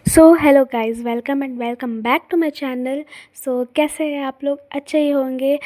So hello guys, welcome and welcome back to my channel. कैसे हैं आप लोग? अच्छे ही होंगे।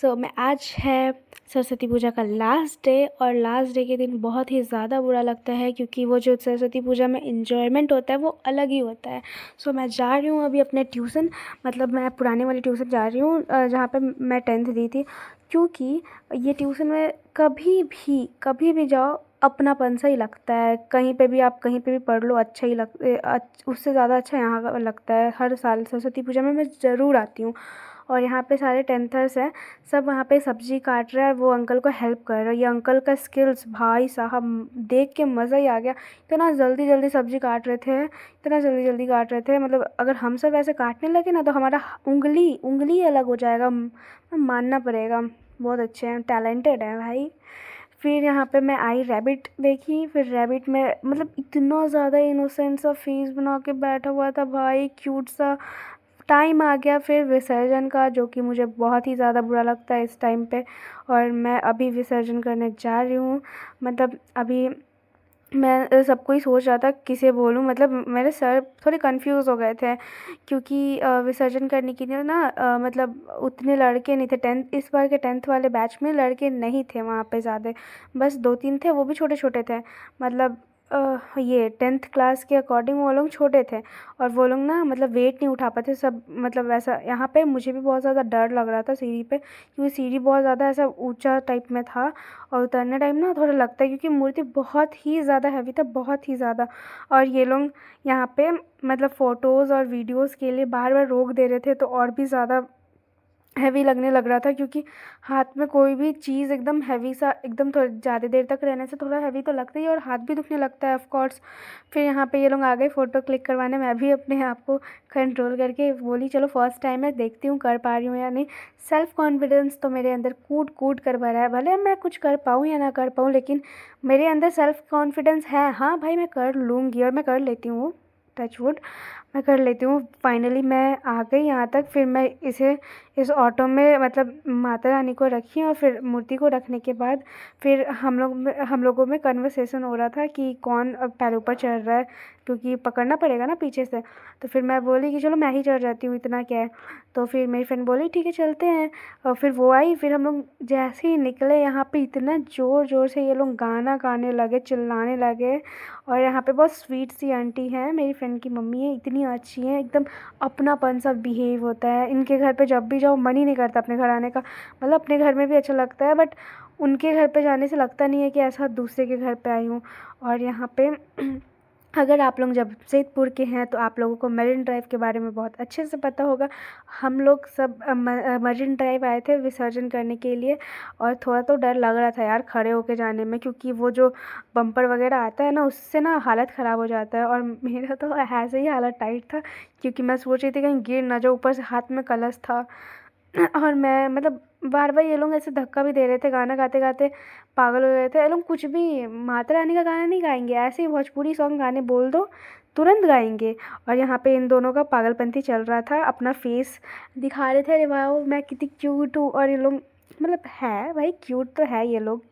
मैं आज है सरस्वती पूजा का लास्ट डे, और लास्ट डे के दिन बहुत ही ज़्यादा बुरा लगता है क्योंकि वो जो सरस्वती पूजा में इन्जॉयमेंट होता है वो अलग ही होता है। मैं जा रही हूँ अभी अपने ट्यूशन, मतलब मैं पुराने वाली ट्यूशन जा रही हूँ जहाँ पे मैं 10th दी थी। क्योंकि ये ट्यूशन में कभी भी जाओ अपनापन सा ही लगता है। कहीं पे भी आप कहीं पे भी पढ़ लो अच्छा ही उससे ज़्यादा अच्छा यहाँ का लगता है। हर साल सरस्वती पूजा में मैं ज़रूर आती हूँ। और यहाँ पे सारे टेंथर्स हैं, सब वहाँ पे सब्ज़ी काट रहे हैं और वो अंकल को हेल्प कर रहे हैं। ये अंकल का स्किल्स भाई साहब देख के मज़ा ही आ गया। इतना जल्दी जल्दी सब्ज़ी काट रहे थे, इतना जल्दी जल्दी काट रहे थे, मतलब अगर हम सब ऐसे काटने लगे ना तो हमारा उंगली उंगली ही अलग हो जाएगा। मानना पड़ेगा, बहुत अच्छे हैं, टैलेंटेड हैं भाई। फिर यहाँ पे मैं आई, रैबिट देखी। फिर रैबिट में मतलब इतना ज़्यादा इनोसेंट सा फेस बना के बैठा हुआ था भाई, क्यूट सा। टाइम आ गया फिर विसर्जन का, जो कि मुझे बहुत ही ज़्यादा बुरा लगता है इस टाइम पे। और मैं अभी विसर्जन करने जा रही हूँ। मतलब अभी मैं सबको ही सोच रहा था किसे बोलूँ, मतलब मेरे सर थोड़े कंफ्यूज हो गए थे क्योंकि विसर्जन करने के लिए ना मतलब उतने लड़के नहीं थे। इस बार के 10th वाले बैच में लड़के नहीं थे वहाँ पे ज़्यादा, बस 2-3 थे, वो भी छोटे छोटे थे। मतलब ये 10th क्लास के अकॉर्डिंग वो लोग छोटे थे। और वो लोग ना मतलब वेट नहीं उठा पाते सब, मतलब वैसा। यहाँ पे मुझे भी बहुत ज़्यादा डर लग रहा था सीढ़ी पे, क्योंकि सीढ़ी बहुत ज़्यादा ऐसा ऊंचा टाइप में था। और उतरने टाइम ना थोड़ा लगता है क्योंकि मूर्ति बहुत ही ज़्यादा हैवी था, बहुत ही ज़्यादा। और ये लोग यहाँ पे मतलब फ़ोटोज़ और वीडियोज़ के लिए बार बार रोक दे रहे थे, तो और भी ज़्यादा हैवी लगने लग रहा था। क्योंकि हाथ में कोई भी चीज़ एकदम हैवी सा, एकदम थोड़ा ज़्यादा देर तक रहने से थोड़ा हैवी तो लगता ही है, और हाथ भी दुखने लगता है ऑफ कोर्स। फिर यहाँ पे ये लोग आ गए फ़ोटो क्लिक करवाने। मैं भी अपने आप को कंट्रोल करके बोली चलो फर्स्ट टाइम है, देखती हूँ कर पा रही हूँ या नहीं। सेल्फ़ कॉन्फिडेंस तो मेरे अंदर कूट कूट कर भरा है, भले मैं कुछ कर पाऊँ या ना कर पाऊँ, लेकिन मेरे अंदर सेल्फ़ कॉन्फिडेंस है। हाँ भाई, मैं कर लूँगी और मैं कर लेती हूँ, टच वुड, मैं कर लेती हूँ। फाइनली मैं आ गई यहाँ तक। फिर मैं इस ऑटो में मतलब माता रानी को रखी, और फिर मूर्ति को रखने के बाद फिर हम लोगों में कन्वर्सेशन हो रहा था कि कौन अब पहले ऊपर चढ़ रहा है, क्योंकि पकड़ना पड़ेगा ना पीछे से। तो फिर मैं बोली कि चलो मैं ही चढ़ जाती हूँ, इतना क्या है। तो फिर मेरी फ्रेंड बोली ठीक है चलते हैं। और फिर वो आई, फिर हम लोग जैसे ही निकले यहाँ पे इतना ज़ोर ज़ोर से ये लोग गाना गाने लगे, चिल्लाने लगे। और यहाँ पे बहुत स्वीट सी आंटी हैं, मेरी फ्रेंड की मम्मी है, इतनी अच्छी हैं, एकदम अपनापन सा बिहेव होता है इनके घर पे। जब भी जाओ मन ही नहीं करता अपने घर आने का। मतलब अपने घर में भी अच्छा लगता है, बट उनके घर पे जाने से लगता नहीं है कि ऐसा दूसरे के घर पे आई हूँ। और यहाँ पे अगर आप लोग जमशेदपुर के हैं तो आप लोगों को मरीन ड्राइव के बारे में बहुत अच्छे से पता होगा। हम लोग सब मरीन ड्राइव आए थे विसर्जन करने के लिए। और थोड़ा तो डर लग रहा था यार खड़े होके जाने में, क्योंकि वो जो बम्पर वगैरह आता है ना, उससे ना हालत ख़राब हो जाता है। और मेरा तो ऐसे ही हालत टाइट था, क्योंकि मैं सोच रही थी कहीं गिर ना जाऊँ, ऊपर से हाथ में कलश था। और मैं मतलब बार बार ये लोग ऐसे धक्का भी दे रहे थे, गाना गाते गाते पागल हो गए थे ये लोग। कुछ भी माता रानी का गाना नहीं गाएंगे, ऐसे ही भोजपुरी सॉन्ग गाने बोल दो तुरंत गाएंगे। और यहाँ पे इन दोनों का पागलपंती चल रहा था, अपना फेस दिखा रहे थे, अरे वाह मैं कितनी क्यूट हूँ। और ये लोग मतलब है भाई, क्यूट तो है ये लोग।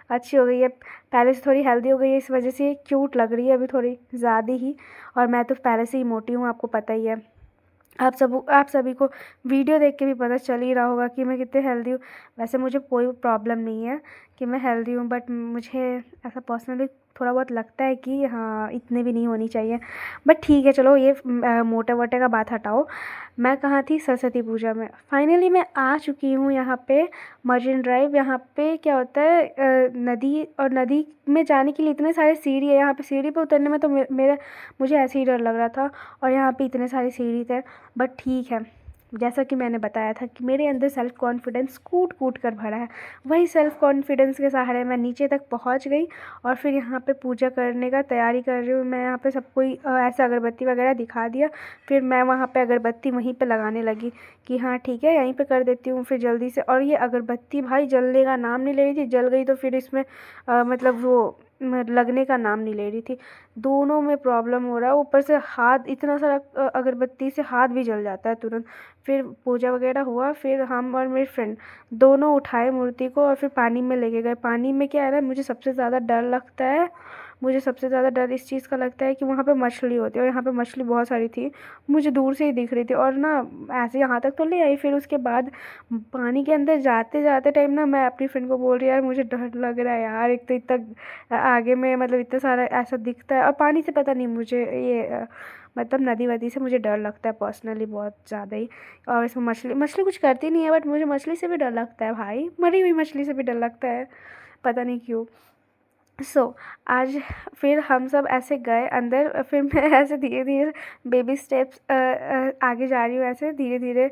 अच्छी हो गई है, पहले से थोड़ी हेल्दी हो गई है, इस वजह से क्यूट लग रही है अभी थोड़ी ज़्यादा ही। और मैं तो पहले से ही मोटी हूँ, आपको पता ही है। आप सभी को वीडियो देख के भी पता चल ही रहा होगा कि मैं कितने हेल्दी हूँ। वैसे मुझे कोई प्रॉब्लम नहीं है कि मैं हेल्दी हूँ, बट मुझे ऐसा पर्सनली थोड़ा बहुत लगता है कि हाँ इतने भी नहीं होनी चाहिए। बट ठीक है चलो, ये मोटे वोटे का बात हटाओ। मैं कहाँ थी? सरस्वती पूजा में। फाइनली मैं आ चुकी हूँ यहाँ पे मरीन ड्राइव। यहाँ पे क्या होता है, नदी, और नदी में जाने के लिए इतने सारे सीढ़ी है। यहाँ पे सीढ़ी पे उतरने में तो मेरा मुझे ऐसे ही डर लग रहा था। और यहाँ पे इतने सारे सीढ़ी थे, बट ठीक है। जैसा कि मैंने बताया था कि मेरे अंदर सेल्फ़ कॉन्फिडेंस कूट कूट कर भरा है, वही सेल्फ़ कॉन्फिडेंस के सहारे मैं नीचे तक पहुंच गई। और फिर यहाँ पे पूजा करने का तैयारी कर रही हूँ मैं। यहाँ पे सबको ही ऐसा अगरबत्ती वगैरह दिखा दिया। फिर मैं वहाँ पे अगरबत्ती वहीं पे लगाने लगी कि हाँ ठीक है यहीं पे कर देती हूँ फिर जल्दी से। और ये अगरबत्ती भाई जलने का नाम नहीं ले रही थी, जल गई तो फिर इसमें मतलब वो लगने का नाम नहीं ले रही थी। दोनों में प्रॉब्लम हो रहा है, ऊपर से हाथ इतना सारा अगरबत्ती से हाथ भी जल जाता है तुरंत। फिर पूजा वगैरह हुआ, फिर हम और मेरी फ्रेंड दोनों उठाए मूर्ति को और फिर पानी में लेके गए। पानी में क्या है ना, मुझे सबसे ज़्यादा डर लगता है मुझे सबसे ज़्यादा डर इस चीज़ का लगता है कि वहाँ पे मछली होती है, और यहाँ पे मछली बहुत सारी थी, मुझे दूर से ही दिख रही थी, और ना ऐसे यहाँ तक तो ले आई। फिर उसके बाद पानी के अंदर जाते जाते टाइम ना मैं अपनी फ्रेंड को बोल रही यार मुझे डर लग रहा है यार, एक तो इतना आगे में मतलब इतना सारा ऐसा दिखता है, और पानी से पता नहीं मुझे ये मतलब नदी वदी से मुझे डर लगता है पर्सनली बहुत ज़्यादा ही। और इसमें मछली मछली कुछ करती नहीं है, बट मुझे मछली से भी डर लगता है भाई, मरी हुई मछली से भी डर लगता है, पता नहीं क्यों। आज फिर हम सब ऐसे गए अंदर, फिर मैं ऐसे धीरे धीरे बेबी स्टेप्स आगे जा रही हूँ ऐसे धीरे धीरे,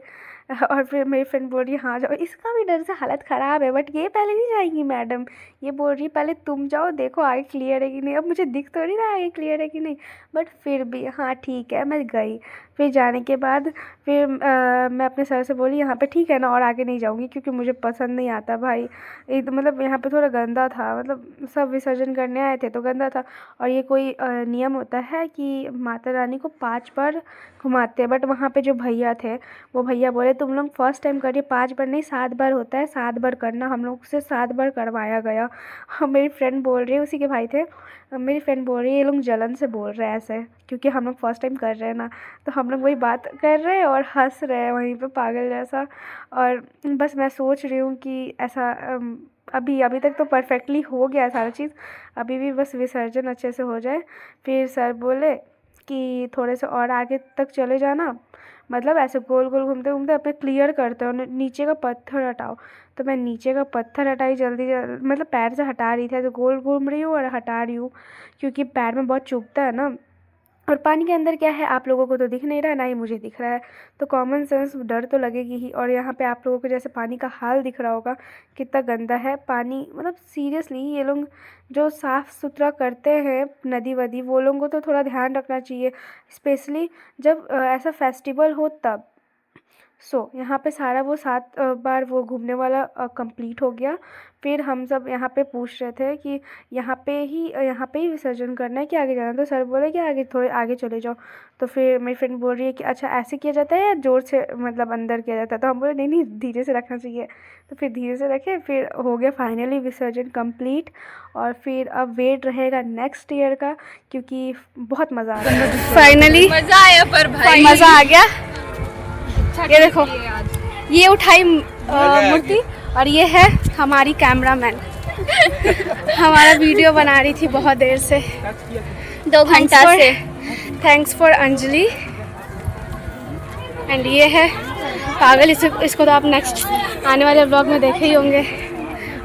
और फिर मेरी फ्रेंड बोल रही है हाँ जाओ, इसका भी डर से हालत ख़राब है, बट ये पहले नहीं जाएंगी मैडम, ये बोल रही है पहले तुम जाओ देखो आगे क्लियर है कि नहीं। अब मुझे दिख तो नहीं रहा आगे क्लियर है कि नहीं, बट फिर भी हाँ ठीक है मैं गई। फिर जाने के बाद फिर मैं अपने सर से बोली यहाँ पे ठीक है ना, और आगे नहीं जाऊँगी क्योंकि मुझे पसंद नहीं आता भाई। एक मतलब यहाँ पे थोड़ा गंदा था, मतलब सब विसर्जन करने आए थे तो गंदा था, और ये कोई नियम होता है कि माता रानी को 5 बार घुमाते हैं, बट वहाँ पे जो भैया थे वो भैया बोले तुम लोग फर्स्ट टाइम करिए, 5 बार नहीं 7 बार होता है, 7 बार करना। हम लोग से 7 बार करवाया गया। मेरी फ्रेंड बोल रही है, उसी के भाई थे, मेरी फ्रेंड बोल रही है ये लोग जलन से बोल रहे हैं ऐसे, क्योंकि हम लोग फर्स्ट टाइम कर रहे हैं ना, तो हम लोग वही बात कर रहे हैं और हंस रहे हैं वहीं पे पागल जैसा। और बस मैं सोच रही हूँ कि ऐसा अभी तक तो परफेक्टली हो गया है सारा चीज़, अभी भी बस विसर्जन अच्छे से हो जाए। फिर सर बोले कि थोड़े से और आगे तक चले जाना, मतलब ऐसे गोल गोल घूमते घूमते अपने क्लियर करते हो, नीचे का पत्थर हटाओ। तो मैं नीचे का पत्थर हटाई जल्दी मतलब पैर से हटा रही थी, तो गोल घूम रही हूँ और हटा रही हूँ, क्योंकि पैर में बहुत चुभता है ना। और पानी के अंदर क्या है आप लोगों को तो दिख नहीं रहा है, ना ही मुझे दिख रहा है, तो कॉमन सेंस डर तो लगेगी ही। और यहाँ पे आप लोगों को जैसे पानी का हाल दिख रहा होगा कितना गंदा है पानी, मतलब सीरियसली ये लोग जो साफ़ सुथरा करते हैं नदी वदी, वो लोगों को तो थोड़ा ध्यान रखना चाहिए, स्पेशली जब ऐसा फेस्टिवल हो तब। यहाँ पे सारा वो 7 बार वो घूमने वाला कंप्लीट हो गया। फिर हम सब यहाँ पे पूछ रहे थे कि यहाँ पे ही विसर्जन करना है कि आगे जाना है, तो सर बोले कि आगे थोड़े आगे चले जाओ। तो फिर मेरी फ्रेंड बोल रही है कि अच्छा ऐसे किया जाता है या ज़ोर से मतलब अंदर किया जाता है, तो हम बोले नहीं नहीं धीरे से रखना चाहिए। तो फिर धीरे से रखे, फिर हो गया फाइनली विसर्जन कंप्लीट। और फिर अब वेट रहेगा नेक्स्ट ईयर का, क्योंकि बहुत मज़ा आ रहा है। फाइनली मज़ा आया, पर भाई मज़ा आ गया। ये देखो ये उठाई मूर्ति, और ये है हमारी कैमरामैन हमारा वीडियो बना रही थी बहुत देर से, 2 घंटा से। Thanks for Anjali. एंड ये है पागल, इसको तो आप नेक्स्ट आने वाले व्लॉग में देखे ही होंगे।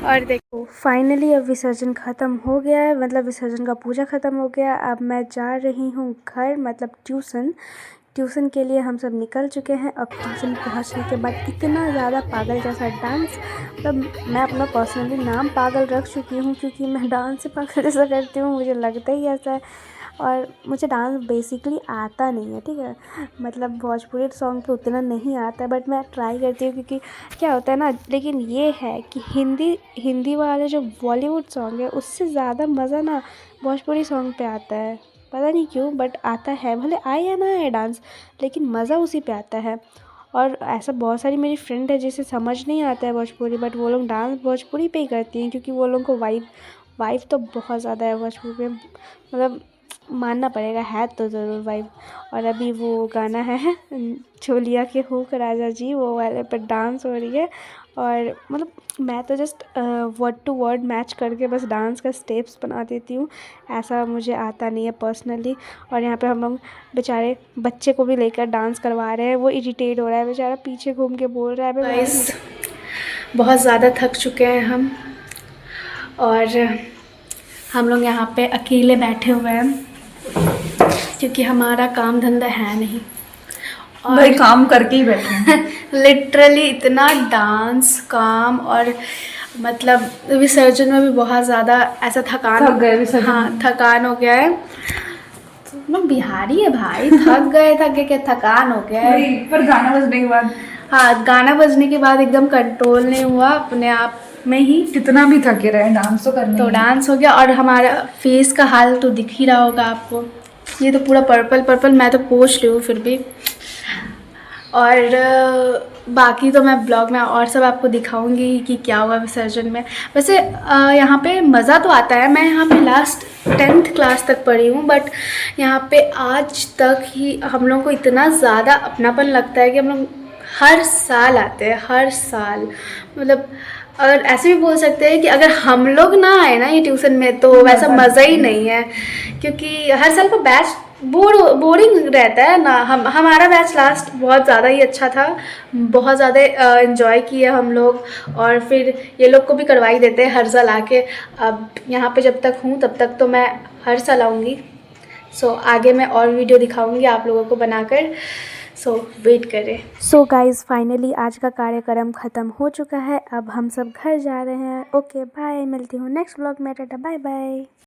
और देखो फाइनली अब विसर्जन ख़त्म हो गया है, मतलब विसर्जन का पूजा ख़त्म हो गया। अब मैं जा रही हूँ घर, मतलब ट्यूशन के लिए हम सब निकल चुके हैं। अब ट्यूशन पहुंचने के बाद इतना ज़्यादा पागल जैसा डांस, मतलब मैं अपना पर्सनली नाम पागल रख चुकी हूँ, क्योंकि मैं डांस से पागल जैसा करती हूँ, मुझे लगता ही ऐसा है। और मुझे डांस बेसिकली आता नहीं है, ठीक है, मतलब भोजपुरी सॉन्ग पे उतना नहीं आता है, बट मैं ट्राई करती हूँ, क्योंकि क्या होता है ना, लेकिन ये है कि हिंदी वाले जो बॉलीवुड सॉन्ग है उससे ज़्यादा मज़ा ना भोजपुरी सॉन्ग पे आता है, पता नहीं क्यों, बट आता है, भले आए या ना आए डांस, लेकिन मज़ा उसी पे आता है। और ऐसा बहुत सारी मेरी फ्रेंड है जिसे समझ नहीं आता है भोजपुरी, बट वो लोग डांस भोजपुरी पे ही करती हैं, क्योंकि वो लोगों को वाइब तो बहुत ज़्यादा है भोजपुरी में, मतलब मानना पड़ेगा, है तो ज़रूर वाइब। और अभी वो गाना है छोलिया के हुक राजा जी, वो वाले पर डांस हो रही है। और मतलब मैं तो just word to word match करके बस डांस का स्टेप्स बना देती हूँ, ऐसा मुझे आता नहीं है पर्सनली। और यहाँ पे हम लोग बेचारे बच्चे को भी लेकर डांस करवा रहे हैं, वो इरिटेट हो रहा है बेचारा, पीछे घूम के बोल रहा है गाइस बहुत ज़्यादा थक चुके हैं हम, और हम लोग यहाँ पे अकेले बैठे हुए हैं, क्योंकि हमारा काम धंधा है नहीं, और भाई काम करके ही बैठे हैं लिटरली इतना डांस काम, और मतलब विसर्जन में भी बहुत ज़्यादा ऐसा थकान थक गए विसर्जन। हाँ थकान हो गया है, लोग बिहारी है भाई, थक गए के थकान हो गया है। पर गाना बजने के बाद, हाँ गाना बजने के बाद एकदम कंट्रोल नहीं हुआ अपने आप में ही, कितना भी थके रहे डांस तो करना, तो डांस हो गया। और हमारा फेस का हाल तो दिख ही रहा होगा आपको, ये तो पूरा पर्पल, मैं तो पोंछ रही हूँ फिर भी, और बाकी तो मैं ब्लॉग में और सब आपको दिखाऊंगी कि क्या हुआ विसर्जन में। वैसे यहाँ पे मज़ा तो आता है। मैं यहाँ पे लास्ट 10th क्लास तक पढ़ी हूँ, बट यहाँ पे आज तक ही हम लोगों को इतना ज़्यादा अपनापन लगता है कि हम लोग हर साल आते हैं, हर साल। मतलब और ऐसे भी बोल सकते हैं कि अगर हम लोग ना आए ना ये ट्यूशन में तो वैसा मज़ा ही नहीं है, क्योंकि हर साल का बैच बोरिंग रहता है ना। हमारा बैच लास्ट बहुत ज़्यादा ही अच्छा था, बहुत ज़्यादा इन्जॉय किए हम लोग। और फिर ये लोग को भी करवा ही देते हैं हर साल आके। अब यहाँ पे जब तक हूँ तब तक तो मैं हर साल आऊँगी। सो आगे मैं और वीडियो दिखाऊँगी आप लोगों को बनाकर। सो वेट करें। सो गाइज़ फाइनली आज का कार्यक्रम ख़त्म हो चुका है। अब हम सब घर जा रहे हैं। ओके बाय, मिलती हूँ नेक्स्ट व्लॉग में। Tata bye bye.